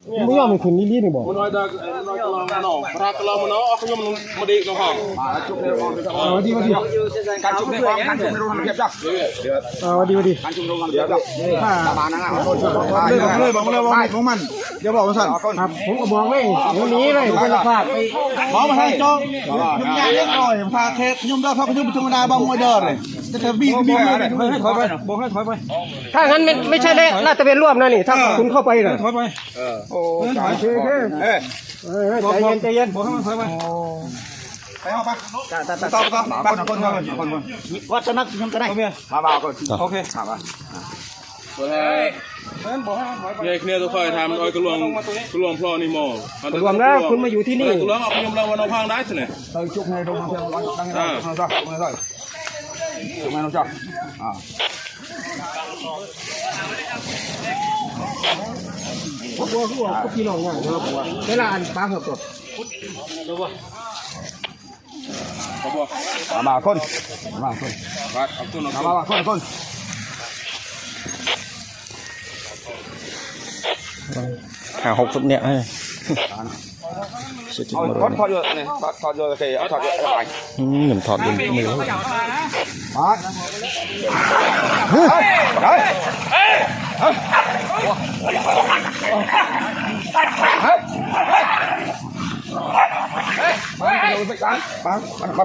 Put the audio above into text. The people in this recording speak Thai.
ไม่ยอมให้คุณนี่นี่บอก มันน้อยได้น้อยกลางน้องรักเรามันเนาะเอาขยมมาดีน้องห้องจุกเดียว ดีมาดี การจุ่มในความการจุ่มในโรงงานเทียบจัก ดีมาดี การจุ่มโรงงานเทียบจักตาบานนะเลยบอกมันอย่าบอกว่าสั่น ครับผมก็บอกไว้วันนี้เลยคุณภาพไป บอกมาให้จ้องยุ่งยากเล็กน้อยพาเทสยุ่งได้เพราะยุ่งธรรมดาบางมวยเดินเลยจะเธอบีเลยถอยไปบอกให้ถอยไป ถ้างั้นไม่ใช่เลยน่าจะเป็นร่วมนะนี่ถ้าคุณเข้าไปน่ะ ถอยไปโอ้ถอยใจเย็นบอกให้มันถอยไปไปเอาไปต่อคนวัดสนักยังก็ได้มาบ่าวก่อนโอเคถามว่า เนี่ยเนี่ยตัวคอยทำอ้อยกระลวงพลอนี่มอ รวมแล้วคุณมาอยู่ที่นี่ กระลวงเอาขยมเราวันน้องพังได้สิเนี่ย เราจุกในโรงงานตั้งให้เราจ้ะไม่ได้จุกในเราจ้ะบัวก็พี่น้องอย่างเวลาอันปลาหัวกด มาคน วัดเอาตัวน้อง มาคน 50เนี่ยถอดเยอะเนี่ยถอดเยอะโอเคเอาถอดเยอะไป เหมือนถอดมือ มาไป